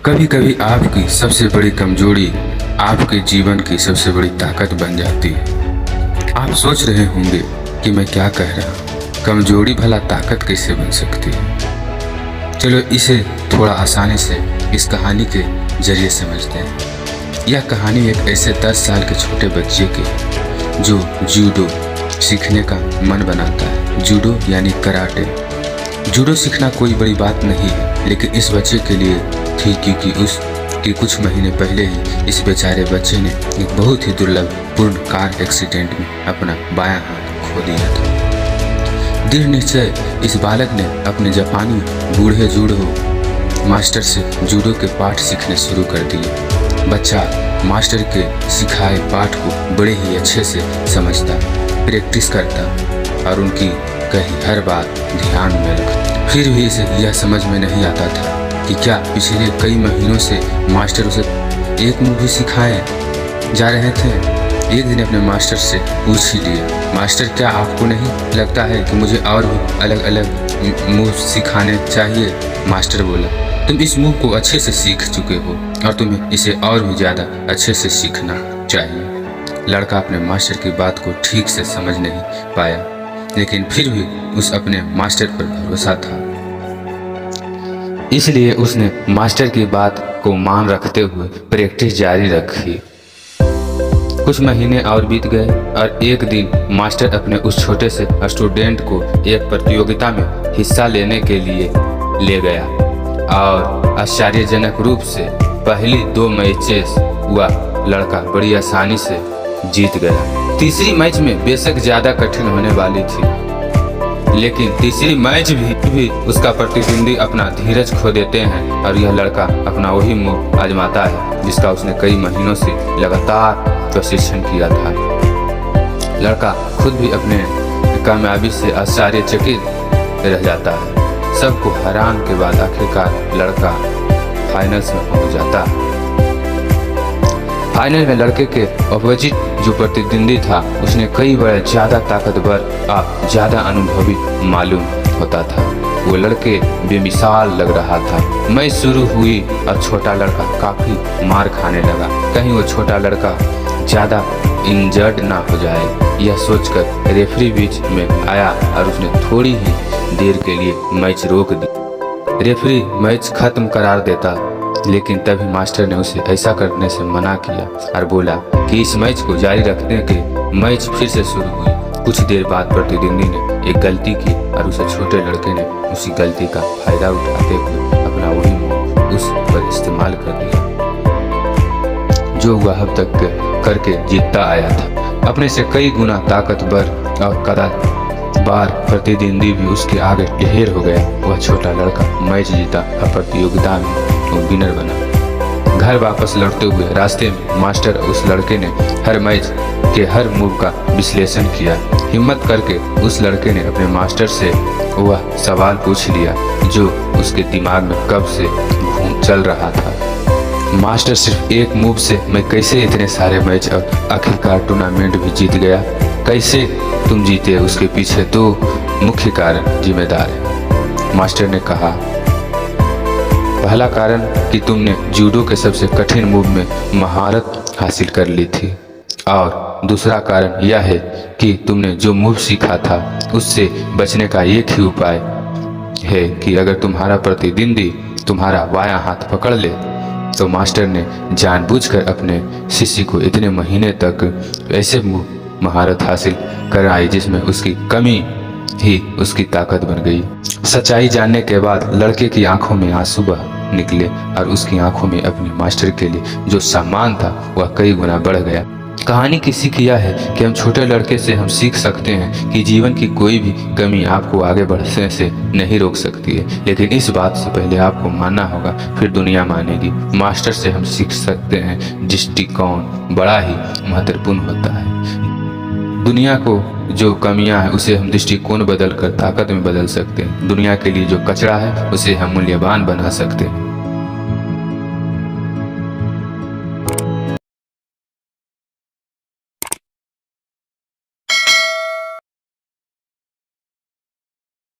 कभी कभी आपकी सबसे बड़ी कमजोरी आपके जीवन की सबसे बड़ी ताकत बन जाती है। आप सोच रहे होंगे कि मैं क्या कह रहा हूँ, कमजोरी भला ताकत कैसे बन सकती है। चलो इसे थोड़ा आसानी से इस कहानी के जरिए समझते हैं। यह कहानी एक ऐसे 10 साल के छोटे बच्चे की है जो जूडो सीखने का मन बनाता है। जूडो यानी कराटे। जूडो सीखना कोई बड़ी बात नहीं है, लेकिन इस बच्चे के लिए थी, क्योंकि उसके कुछ महीने पहले ही इस बेचारे बच्चे ने एक बहुत ही दुर्लभ पूर्ण कार एक्सीडेंट में अपना बायां हाथ खो दिया था। दृढ़ निश्चय इस बालक ने अपने जापानी बूढ़े जूडो मास्टर से जूडो के पाठ सीखने शुरू कर दिए। बच्चा मास्टर के सिखाए पाठ को बड़े ही अच्छे से समझता, प्रैक्टिस करता और उनकी कही हर बात ध्यान में रखता। फिर भी इसे यह समझ में नहीं आता था कि क्या पिछले कई महीनों से मास्टर उसे एक मूव भी सिखाए जा रहे थे। एक दिन अपने मास्टर से पूछ ही लिया, मास्टर क्या आपको नहीं लगता है कि मुझे और भी अलग अलग मूव सिखाने चाहिए। मास्टर बोला, तुम इस मूव को अच्छे से सीख चुके हो और तुम्हें इसे और भी ज़्यादा अच्छे से सीखना चाहिए। लड़का अपने मास्टर की बात को ठीक से समझ नहीं पाया, लेकिन फिर भी उस अपने मास्टर पर भरोसा था, इसलिए उसने मास्टर की बात को मान रखते हुए प्रैक्टिस जारी रखी। कुछ महीने और बीत गए और एक दिन मास्टर अपने उस छोटे से स्टूडेंट को एक प्रतियोगिता में हिस्सा लेने के लिए ले गया और आश्चर्यजनक रूप से पहली 2 मैचेस वह लड़का बड़ी आसानी से जीत गया। तीसरी मैच में बेशक ज़्यादा कठिन होने वाली थी, लेकिन तीसरी मैच भी उसका प्रतिद्वंदी अपना धीरज खो देते हैं और यह लड़का अपना वही मूव आजमाता है जिसका उसने कई महीनों से लगातार प्रशिक्षण किया था। लड़का खुद भी अपने कामयाबी से आश्चर्यचकित रह जाता है। सबको हैरान के बाद आखिरकार लड़का फाइनल्स में पहुंच जाता है। फाइनल में लड़के के अपोजिट जो प्रतिद्वंदी था उसने कई बार ज़्यादा ताकतवर और ज़्यादा अनुभवी मालूम होता था। वो लड़के बेमिसाल लग रहा था। मैच शुरू हुई और छोटा लड़का काफ़ी मार खाने लगा, कहीं वो छोटा लड़का ज़्यादा इंजर्ड ना हो जाए। यह सोचकर रेफरी बीच में आया और उसने थोड़ी ही देर के लिए मैच रोक दी। रेफरी मैच खत्म करार देता, लेकिन तभी मास्टर ने उसे ऐसा करने से मना किया और बोला कि इस मैच को जारी रखने के मैच फिर से शुरू हुई। कुछ देर बाद प्रतिद्वंदी ने एक गलती की और उसे छोटे लड़के ने उसी गलती का फायदा उठाते हुए अपना वही मूव उस पर इस्तेमाल कर दिया जो वह अब तक करके जीतता आया था। अपने से कई गुना ताकतवर और कदाबार प्रतिद्वंदी भी उसके आगे ढेर हो गया। वह छोटा लड़का मैच जीता और प्रतियोगिता में वो विनर बना। घर वापस लौटते हुए रास्ते में मास्टर उस लड़के ने हर मैच के हर मूव का विश्लेषण किया। हिम्मत करके उस लड़के ने अपने मास्टर से वह सवाल पूछ लिया जो उसके दिमाग में कब से घूम चल रहा था। मास्टर सिर्फ एक मूव से मैं कैसे इतने सारे मैच और आखिरकार टूर्नामेंट भी जीत गया? कैसे तुम जीते? उसके पीछे 2 मुख्य कारण जिम्मेदार हैं। मास्टर ने कहा, पहला कारण कि तुमने जूडो के सबसे कठिन मूव में महारत हासिल कर ली थी और दूसरा कारण यह है कि तुमने जो मूव सीखा था उससे बचने का एक ही उपाय है कि अगर तुम्हारा प्रतिद्वंदी तुम्हारा बायां हाथ पकड़ ले। तो मास्टर ने जानबूझकर अपने शिष्य को इतने महीने तक ऐसे मूव महारत हासिल कराई जिसमें उसकी कमी ही उसकी ताकत बन गई। सच्चाई जानने के बाद लड़के की आंखों में आंसू निकले और उसकी आंखों में अपने मास्टर के लिए जो सम्मान था वह कई गुना बढ़ गया। कहानी की सीख यह है कि हम छोटे लड़के से हम सीख सकते हैं कि जीवन की कोई भी कमी आपको आगे बढ़ने से नहीं रोक सकती है, लेकिन इस बात से पहले आपको मानना होगा, फिर दुनिया मानेगी। मास्टर से हम सीख सकते हैं दृष्टिकोण बड़ा ही महत्वपूर्ण होता है। दुनिया को जो कमियां हैं उसे हम दृष्टिकोण बदल कर ताकत में बदल सकते हैं। दुनिया के लिए जो कचरा है उसे हम मूल्यवान बना सकते हैं।